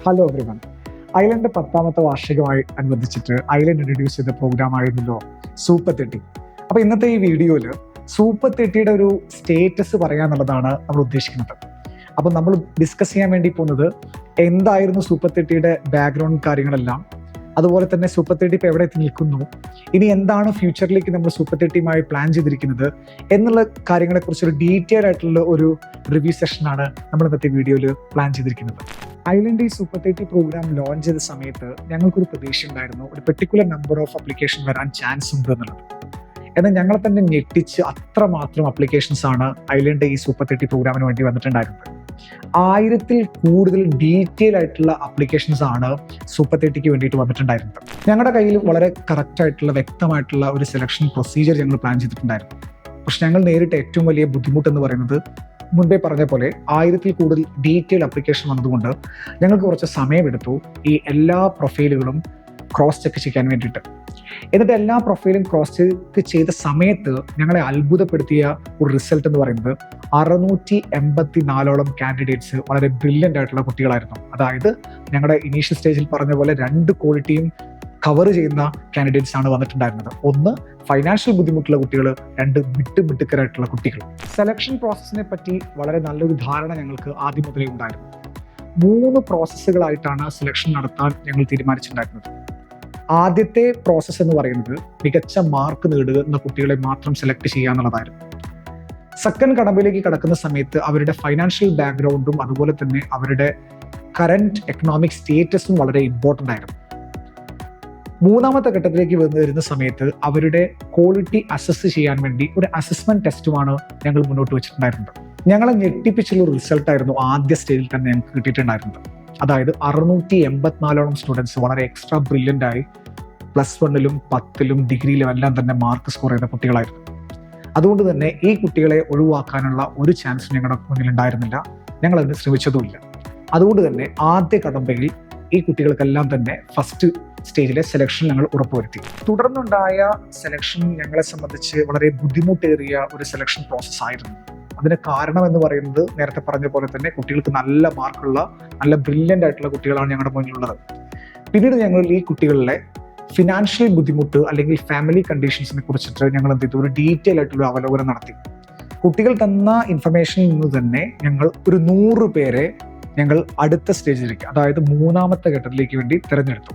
Hello everyone. Island 10ാമത്തെ വാർഷികമായി അനുബന്ധിച്ചിട്ട് ഐലൻഡ് ഇൻട്രൊഡ്യൂസ് ചെയ്ത പ്രോഗ്രാം ആയിരുന്നല്ലോ സൂപ്പർ 30. അപ്പൊ ഇന്നത്തെ ഈ വീഡിയോയിൽ സൂപ്പർ 30യുടെ ഒരു സ്റ്റേറ്റസ് പറയാന്നുള്ളതാണ് നമ്മൾ ഉദ്ദേശിക്കുന്നത്. അപ്പൊ നമ്മൾ ഡിസ്കസ് ചെയ്യാൻ വേണ്ടി പോകുന്നത് എന്തായിരുന്നു സൂപ്പർ 30യുടെ ബാക്ക്ഗ്രൗണ്ട് കാര്യങ്ങളെല്ലാം, അതുപോലെ തന്നെ സൂപ്പർ 30 ഇപ്പോൾ എവിടെ എത്തി നിൽക്കുന്നു, ഇനി എന്താണ് ഫ്യൂച്ചറിലേക്ക് നമ്മൾ സൂപ്പർ 30യുമായി പ്ലാൻ ചെയ്തിരിക്കുന്നത് എന്നുള്ള കാര്യങ്ങളെക്കുറിച്ചൊരു ഡീറ്റെയിൽ ആയിട്ടുള്ള ഒരു റിവ്യൂ സെഷനാണ് നമ്മൾ ഇന്നത്തെ വീഡിയോയിൽ പ്ലാൻ ചെയ്തിരിക്കുന്നത്. ഐലൻഡ് ഈ സൂപ്പർ 30 പ്രോഗ്രാം ലോഞ്ച് ചെയ്ത സമയത്ത് ഞങ്ങൾക്കൊരു പ്രതീക്ഷ ഉണ്ടായിരുന്നു, ഒരു പെർട്ടിക്കുലർ നമ്പർ ഓഫ് അപ്ലിക്കേഷൻ വരാൻ ചാൻസ് ഉണ്ട് എന്നുള്ളത്. എന്നാൽ ഞങ്ങളെ തന്നെ ഞെട്ടിച്ച് അത്രമാത്രം അപ്ലിക്കേഷൻസ് ആണ് ഐലൻഡ് ഈ സൂപ്പർ 30 പ്രോഗ്രാമിന് വേണ്ടി വന്നിട്ടുണ്ടായിരുന്നത്. 1000-ൽ കൂടുതൽ ഡീറ്റെയിൽ ആയിട്ടുള്ള അപ്ലിക്കേഷൻസ് ആണ് സൂപ്പർ 30ക്ക് വേണ്ടിയിട്ട് വന്നിട്ടുണ്ടായിരുന്നത്. ഞങ്ങളുടെ കയ്യിൽ വളരെ കറക്റ്റ് ആയിട്ടുള്ള വ്യക്തമായിട്ടുള്ള ഒരു സെലക്ഷൻ പ്രൊസീജിയർ ഞങ്ങൾ പ്ലാൻ ചെയ്തിട്ടുണ്ടായിരുന്നു. പക്ഷെ ഞങ്ങൾ നേരിട്ട ഏറ്റവും വലിയ ബുദ്ധിമുട്ടെന്ന് പറയുന്നത്, മുൻപേ പറഞ്ഞ പോലെ 1000-ൽ കൂടുതൽ ഡീറ്റെയിൽ അപ്ലിക്കേഷൻ വന്നതുകൊണ്ട് ഞങ്ങൾക്ക് കുറച്ച് സമയമെടുത്തു ഈ എല്ലാ പ്രൊഫൈലുകളും ക്രോസ് ചെക്ക് ചെയ്യാൻ വേണ്ടിയിട്ട്. എന്നിട്ട് എല്ലാ പ്രൊഫൈലും ക്രോസ് ചെക്ക് ചെയ്ത സമയത്ത് ഞങ്ങളെ അത്ഭുതപ്പെടുത്തിയ ഒരു റിസൾട്ട് എന്ന് പറയുന്നത് 684ഓളം കാൻഡിഡേറ്റ്സ് വളരെ ബ്രില്യൻ്റ് ആയിട്ടുള്ള കുട്ടികളായിരുന്നു. അതായത് ഞങ്ങളുടെ ഇനീഷ്യൽ സ്റ്റേജിൽ പറഞ്ഞ പോലെ 2 ക്വാളിറ്റിയും കവർ ചെയ്യുന്ന കാൻഡിഡേറ്റ്സ് ആണ് വന്നിട്ടുണ്ടായിരുന്നത്. ഒന്ന് ഫൈനാൻഷ്യൽ ബുദ്ധിമുട്ടുള്ള കുട്ടികൾ, 2 മിടുക്കരായിട്ടുള്ള കുട്ടികൾ. സെലക്ഷൻ പ്രോസസ്സിനെ പറ്റി വളരെ നല്ലൊരു ധാരണ ഞങ്ങൾക്ക് ആദ്യം മുതലേ ഉണ്ടായിരുന്നു. 3 പ്രോസസ്സുകളായിട്ടാണ് സെലക്ഷൻ നടത്താൻ ഞങ്ങൾ തീരുമാനിച്ചിട്ടുണ്ടായിരുന്നത്. ആദ്യത്തെ പ്രോസസ്സ് എന്ന് പറയുന്നത് മികച്ച മാർക്ക് നേടുന്ന കുട്ടികളെ മാത്രം സെലക്ട് ചെയ്യുക എന്നുള്ളതായിരുന്നു. സെക്കൻഡ് കടമ്പയിലേക്ക് കടക്കുന്ന സമയത്ത് അവരുടെ ഫൈനാൻഷ്യൽ ബാക്ക്ഗ്രൗണ്ടും അതുപോലെ തന്നെ അവരുടെ കറന്റ് എക്കണോമിക് സ്റ്റേറ്റസും വളരെ ഇമ്പോർട്ടൻ്റ് ആയിരുന്നു. 3ാമത്തെ ഘട്ടത്തിലേക്ക് വരുന്ന സമയത്ത് അവരുടെ ക്വാളിറ്റി അസസ് ചെയ്യാൻ വേണ്ടി ഒരു അസസ്മെന്റ് ടെസ്റ്റുമാണ് ഞങ്ങൾ മുന്നോട്ട് വെച്ചിട്ടുണ്ടായിരുന്നത്. ഞങ്ങളെ ഞെട്ടിപ്പിച്ചുള്ള ഒരു റിസൾട്ടായിരുന്നു ആദ്യ സ്റ്റേജിൽ തന്നെ ഞങ്ങൾക്ക് കിട്ടിയിട്ടുണ്ടായിരുന്നത്. അതായത് 684ഓളം സ്റ്റുഡൻസ് വളരെ എക്സ്ട്രാ ബ്രില്യൻ്റ് ആയി +1-ലും 10-ലും ഡിഗ്രിയിലും എല്ലാം തന്നെ മാർക്ക് സ്കോർ ചെയ്ത കുട്ടികളായിരുന്നു. അതുകൊണ്ട് തന്നെ ഈ കുട്ടികളെ ഒഴിവാക്കാനുള്ള ഒരു ചാൻസ് ഞങ്ങളുടെ മുന്നിൽ ഉണ്ടായിരുന്നില്ല, ഞങ്ങൾ അതിന് ശ്രമിച്ചതുമില്ല. അതുകൊണ്ട് തന്നെ ആദ്യ കടമ്പയിൽ ഈ കുട്ടികൾക്കെല്ലാം തന്നെ ഫസ്റ്റ് സ്റ്റേജിലെ സെലക്ഷൻ ഞങ്ങൾ ഉറപ്പുവരുത്തി. തുടർന്നുണ്ടായ സെലക്ഷൻ ഞങ്ങളെ സംബന്ധിച്ച് വളരെ ബുദ്ധിമുട്ടേറിയ ഒരു സെലക്ഷൻ പ്രോസസ് ആയിരുന്നു. അതിന് കാരണം എന്ന് പറയുന്നത്, നേരത്തെ പറഞ്ഞ പോലെ തന്നെ കുട്ടികൾക്ക് നല്ല മാർക്കുള്ള നല്ല ബ്രില്യൻ്റ് ആയിട്ടുള്ള കുട്ടികളാണ് ഞങ്ങളുടെ മുന്നിലുള്ളത്. പിന്നീട് ഞങ്ങൾ ഈ കുട്ടികളിലെ ഫിനാൻഷ്യൽ ബുദ്ധിമുട്ട് അല്ലെങ്കിൽ ഫാമിലി കണ്ടീഷൻസിനെ കുറിച്ചിട്ട് ഞങ്ങൾ എന്ത് ചെയ്തു, ഒരു ഡീറ്റെയിൽ ആയിട്ടുള്ള അവലോകനം നടത്തി. കുട്ടികൾ തന്ന ഇൻഫർമേഷനിൽ നിന്ന് തന്നെ ഞങ്ങൾ ഒരു 100 പേരെ ഞങ്ങൾ അടുത്ത സ്റ്റേജിലേക്ക്, അതായത് 3ാമത്തെ ഘട്ടത്തിലേക്ക് വേണ്ടി തിരഞ്ഞെടുത്തു.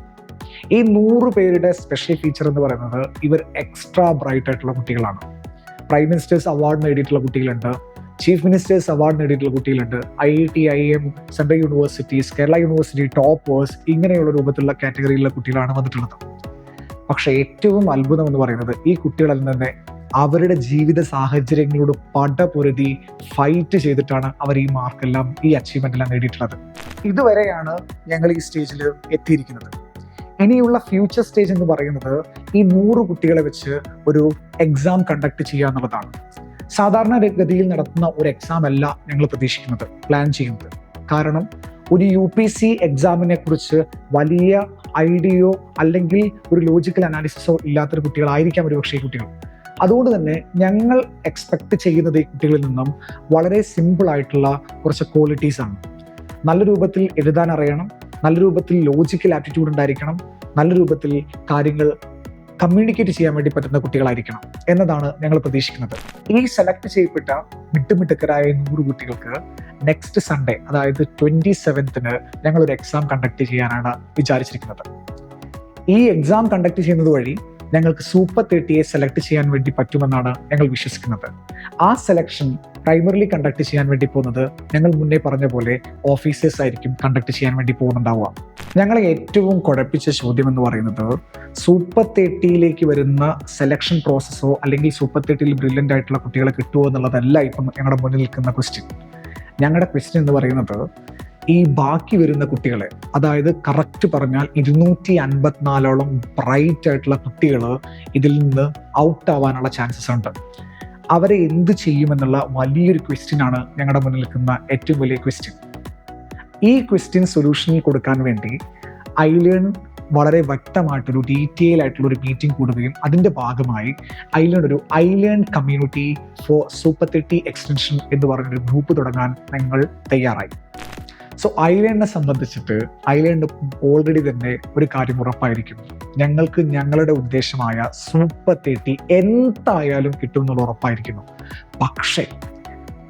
ഈ 100 പേരുടെ സ്പെഷ്യൽ ഫീച്ചർ എന്ന് പറയുന്നത്, ഇവർ എക്സ്ട്രാ ബ്രൈറ്റ് ആയിട്ടുള്ള കുട്ടികളാണ്. പ്രൈം മിനിസ്റ്റേഴ്സ് അവാർഡ് നേടിയിട്ടുള്ള കുട്ടികളുണ്ട്, ചീഫ് മിനിസ്റ്റേഴ്സ് അവാർഡ് നേടിയിട്ടുള്ള കുട്ടികളുണ്ട്, IIT, IIM, central universities, Kerala university toppers, ഇങ്ങനെയുള്ള രൂപത്തിലുള്ള കാറ്റഗറിയിലുള്ള കുട്ടികളാണ് വന്നിട്ടുള്ളത്. പക്ഷെ ഏറ്റവും അത്ഭുതം എന്ന് പറയുന്നത്, ഈ കുട്ടികളിൽ നിന്ന് അവരുടെ ജീവിത സാഹചര്യങ്ങളോട് പടപൊരുതി ഫൈറ്റ് ചെയ്തിട്ടാണ് അവർ ഈ മാർക്കെല്ലാം, ഈ അച്ചീവ്മെന്റ് എല്ലാം നേടിയിട്ടുള്ളത്. ഇതുവരെയാണ് ഞങ്ങൾ ഈ സ്റ്റേജിൽ എത്തിയിരിക്കുന്നത്. ഇനിയുള്ള ഫ്യൂച്ചർ സ്റ്റേജ് എന്ന് പറയുന്നത് ഈ 100 കുട്ടികളെ വെച്ച് ഒരു എക്സാം കണ്ടക്ട് ചെയ്യുക എന്നുള്ളതാണ്. സാധാരണ ഗതിയിൽ നടത്തുന്ന ഒരു എക്സാം അല്ല ഞങ്ങൾ പ്രതീക്ഷിക്കുന്നത്, പ്ലാൻ ചെയ്യുന്നത്. കാരണം ഒരു UPSC എക്സാമിനെ കുറിച്ച് വലിയ ഐഡിയയോ അല്ലെങ്കിൽ ഒരു ലോജിക്കൽ അനാലിസിസോ ഇല്ലാത്തൊരു കുട്ടികളായിരിക്കാം ഒരുപക്ഷെ ഈ കുട്ടികൾ. അതുകൊണ്ട് തന്നെ ഞങ്ങൾ എക്സ്പെക്ട് ചെയ്യുന്നത് ഈ കുട്ടികളിൽ നിന്നും വളരെ സിമ്പിൾ ആയിട്ടുള്ള കുറച്ച് ക്വാളിറ്റീസ് ആണ്. നല്ല രൂപത്തിൽ എഴുതാൻ അറിയണം, നല്ല രൂപത്തിൽ ലോജിക്കൽ ആപ്റ്റിറ്റ്യൂഡ് ഉണ്ടായിരിക്കണം, നല്ല രൂപത്തിൽ കാര്യങ്ങൾ കമ്മ്യൂണിക്കേറ്റ് ചെയ്യാൻ വേണ്ടി പറ്റുന്ന കുട്ടികളായിരിക്കണം എന്നതാണ് ഞങ്ങൾ പ്രതീക്ഷിക്കുന്നത്. ഈ സെലക്ട് ചെയ്യപ്പെട്ട മിടുക്കരായ 100 കുട്ടികൾക്ക് നെക്സ്റ്റ് സൺഡേ, അതായത് 27ന് ഞങ്ങളൊരു എക്സാം കണ്ടക്ട് ചെയ്യാനാണ് വിചാരിച്ചിരിക്കുന്നത്. ഈ എക്സാം കണ്ടക്ട് ചെയ്യുന്നത് വഴി ഞങ്ങൾക്ക് സൂപ്പർ 30യെ സെലക്ട് ചെയ്യാൻ വേണ്ടി പറ്റുമെന്നാണ് ഞങ്ങൾ വിശ്വസിക്കുന്നത്. ആ സെലക്ഷൻ പ്രൈമറിലി കണ്ടക്ട് ചെയ്യാൻ വേണ്ടി പോകുന്നത് ഞങ്ങൾ മുന്നേ പറഞ്ഞ പോലെ ഓഫീസേഴ്സ് ആയിരിക്കും കണ്ടക്ട് ചെയ്യാൻ വേണ്ടി പോകുന്നുണ്ടാവുക. ഞങ്ങളെ ഏറ്റവും കുഴപ്പിച്ച ചോദ്യം എന്ന് പറയുന്നത്, സൂപ്പർ 30യിലേക്ക് വരുന്ന സെലക്ഷൻ പ്രോസസ്സോ അല്ലെങ്കിൽ സൂപ്പർ 30യിൽ ബ്രില്യൻ്റ് ആയിട്ടുള്ള കുട്ടികളെ കിട്ടുമോ എന്നുള്ളതല്ല ഇപ്പം ഞങ്ങളുടെ മുന്നിൽ നിൽക്കുന്ന ക്വസ്റ്റ്യൻ. ഞങ്ങളുടെ ക്വസ്റ്റ്യൻ എന്ന് പറയുന്നത്, ഈ ബാക്കി വരുന്ന കുട്ടികളെ, അതായത് കറക്റ്റ് പറഞ്ഞാൽ 254ഓളം ബ്രൈറ്റ് ആയിട്ടുള്ള കുട്ടികൾ ഇതിൽ നിന്ന് ഔട്ട് ആവാനുള്ള ചാൻസസ് ഉണ്ട്. അവരെ എന്ത് ചെയ്യുമെന്നുള്ള വലിയൊരു ക്വസ്റ്റ്യനാണ് ഞങ്ങളുടെ മുന്നിൽ നിൽക്കുന്ന ഏറ്റവും വലിയ ക്വസ്റ്റ്യൻ. ഈ ക്വസ്റ്റ്യൻ സൊല്യൂഷൻ കൊടുക്കാൻ വേണ്ടി ഐലേൺ വളരെ വ്യക്തമായിട്ടൊരു ഡീറ്റെയിൽ ആയിട്ടുള്ള ഒരു മീറ്റിംഗ് കൂടുകയും അതിൻ്റെ ഭാഗമായി iLearn community four super 30 extension എന്ന് പറഞ്ഞൊരു ഗ്രൂപ്പ് തുടങ്ങാൻ ഞങ്ങൾ തയ്യാറായി. സോ ഐലൻഡിനെ സംബന്ധിച്ചിട്ട് ഐലൻഡ് ഓൾറെഡി തന്നെ ഒരു കാര്യം ഉറപ്പായിരിക്കും, ഞങ്ങൾക്ക് ഞങ്ങളുടെ ഉദ്ദേശമായ സൂപ്പർ 30 എന്തായാലും കിട്ടും എന്നുള്ള ഉറപ്പായിരിക്കുന്നു. പക്ഷേ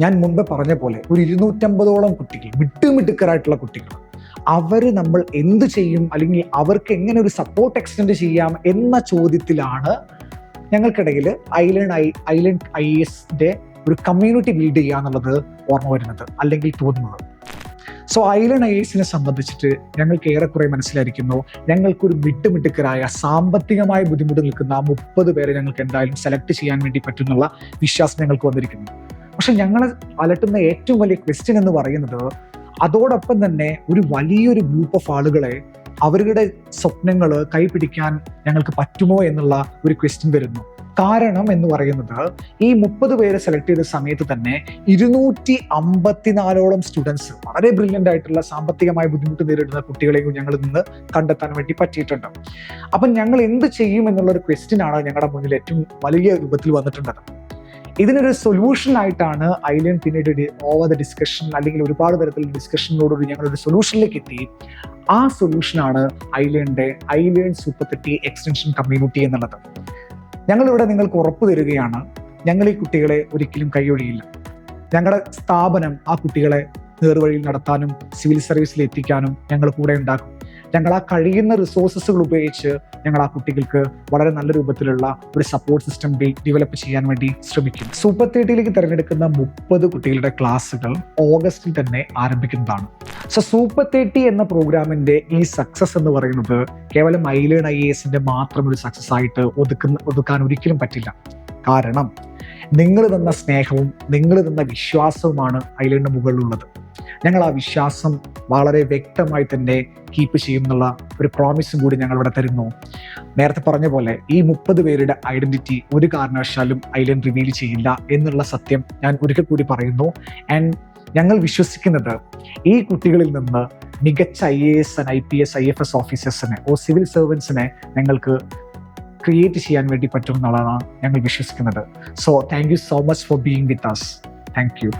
ഞാൻ മുമ്പ് പറഞ്ഞ പോലെ ഒരു 250ഓളം കുട്ടികൾ, മിടുക്കരായിട്ടുള്ള കുട്ടികൾ, അവർ നമ്മൾ എന്ത് ചെയ്യും, അല്ലെങ്കിൽ അവർക്ക് എങ്ങനെ ഒരു സപ്പോർട്ട് എക്സ്റ്റെൻഡ് ചെയ്യാം എന്ന ചോദ്യത്തിലാണ് ഞങ്ങൾക്കിടയിൽ ഐലൻഡ് IASന്റെ ഒരു കമ്മ്യൂണിറ്റി ബിൽഡ് ചെയ്യുക എന്നുള്ളത് ഓർമ്മ വരുന്നത്, അല്ലെങ്കിൽ തോന്നുന്നത്. സോ ഐലൻഡ് IASനെ സംബന്ധിച്ചിട്ട് ഞങ്ങൾക്ക് ഏറെക്കുറെ മനസ്സിലായിരിക്കുന്നു, ഞങ്ങൾക്കൊരു മിടുക്കരായ സാമ്പത്തികമായ ബുദ്ധിമുട്ട് നിൽക്കുന്ന 30 പേരെ ഞങ്ങൾക്ക് എന്തായാലും സെലക്ട് ചെയ്യാൻ വേണ്ടി പറ്റുന്നുള്ള വിശ്വാസം ഞങ്ങൾക്ക് വന്നിരിക്കുന്നു. പക്ഷെ ഞങ്ങളെ അലട്ടുന്ന ഏറ്റവും വലിയ ക്വസ്റ്റ്യൻ എന്ന് പറയുന്നത്, അതോടൊപ്പം തന്നെ ഒരു വലിയൊരു ഗ്രൂപ്പ് ഓഫ് ആളുകളെ അവരുടെ സ്വപ്നങ്ങൾ കൈപിടിക്കാൻ ഞങ്ങൾക്ക് പറ്റുമോ എന്നുള്ള ഒരു ക്വസ്റ്റ്യൻ വരുന്നു. കാരണം എന്ന് പറയുന്നത്, ഈ 30 പേരെ സെലക്ട് ചെയ്ത സമയത്ത് തന്നെ 254ഓളം സ്റ്റുഡൻസ്, വളരെ ബ്രില്യൻ്റ് ആയിട്ടുള്ള സാമ്പത്തികമായ ബുദ്ധിമുട്ട് നേരിടുന്ന കുട്ടികളെയും ഞങ്ങളിൽ നിന്ന് കണ്ടെത്താൻ വേണ്ടി പറ്റിയിട്ടുണ്ട്. അപ്പം ഞങ്ങൾ എന്ത് ചെയ്യും എന്നുള്ളൊരു ക്വസ്റ്റ്യൻ ആണ് ഞങ്ങളുടെ മുന്നിൽ ഏറ്റവും വലിയ രൂപത്തിൽ വന്നിട്ടുള്ളത്. ഇതിനൊരു സൊല്യൂഷൻ ആയിട്ടാണ് ഐലൻഡ് പിന്നീട് ഓവർ ദ ഡിസ്കഷൻ, അല്ലെങ്കിൽ ഒരുപാട് തരത്തിലുള്ള ഡിസ്കഷനിലോടുകൂടി ഞങ്ങളൊരു സൊല്യൂഷനിലേക്ക് എത്തി. ആ സൊല്യൂഷനാണ് ഐലൻഡ് സൂപ്പർ 30 എക്സ്റ്റൻഷൻ കമ്മ്യൂണിറ്റി എന്നുള്ളത്. ഞങ്ങളിവിടെ നിങ്ങൾക്ക് ഉറപ്പ് തരികയാണ്, ഞങ്ങൾ ഈ കുട്ടികളെ ഒരിക്കലും കൈയൊഴിയില്ല. ഞങ്ങളുടെ സ്ഥാപനം ആ കുട്ടികളെ നേർവഴിയിൽ നടത്താനും സിവിൽ സർവീസിൽ എത്തിക്കാനും ഞങ്ങൾ കൂടെ ഉണ്ടാക്കും. ഞങ്ങൾ ആ കഴിയുന്ന റിസോഴ്സസുകൾ ഉപയോഗിച്ച് ഞങ്ങൾ ആ കുട്ടികൾക്ക് വളരെ നല്ല രൂപത്തിലുള്ള ഒരു സപ്പോർട്ട് സിസ്റ്റം ഡെവലപ്പ് ചെയ്യാൻ വേണ്ടി ശ്രമിക്കും. സൂപ്പർ 30യിലേക്ക് തിരഞ്ഞെടുക്കുന്ന 30 കുട്ടികളുടെ ക്ലാസ്സുകൾ ഓഗസ്റ്റിൽ തന്നെ ആരംഭിക്കുന്നതാണ്. സോ സൂപ്പർ 30 എന്ന പ്രോഗ്രാമിന്റെ ഈ സക്സസ് എന്ന് പറയുന്നത് കേവലം ഐലൻഡ് IASന്റെ മാത്രം ഒരു സക്സസ് ആയിട്ട് ഒതുക്കാൻ ഒരിക്കലും പറ്റില്ല. കാരണം നിങ്ങൾ തന്ന സ്നേഹവും നിങ്ങൾ തന്ന വിശ്വാസവുമാണ് ഐലൻഡിന് മുകളിലുള്ളത്. ഞങ്ങൾ ആ വിശ്വാസം വളരെ വ്യക്തമായി തന്നെ കീപ്പ് ചെയ്യും എന്നുള്ള ഒരു പ്രോമിസും കൂടി ഞങ്ങളിവിടെ തരുന്നു. നേരത്തെ പറഞ്ഞ പോലെ ഈ 30 പേരുടെ ഐഡന്റിറ്റി ഒരു കാരണവശാലും ഐലൻഡ് റിവീൽ ചെയ്യില്ല എന്നുള്ള സത്യം ഞാൻ ഒരിക്കൽ കൂടി പറയുന്നു. ആൻഡ് ഞങ്ങൾ വിശ്വസിക്കുന്നത്, ഈ കുട്ടികളിൽ നിന്ന് മികച്ച IAS ആൻഡ് IPS IFS ഓഫീസേഴ്സിനെ സിവിൽ സർവൻസിനെ ഞങ്ങൾക്ക് ക്രിയേറ്റ് ചെയ്യാൻ വേണ്ടി പറ്റും എന്നുള്ളതാണ് ഞങ്ങൾ വിശ്വസിക്കുന്നത്. So thank you so much for being with us. Thank U.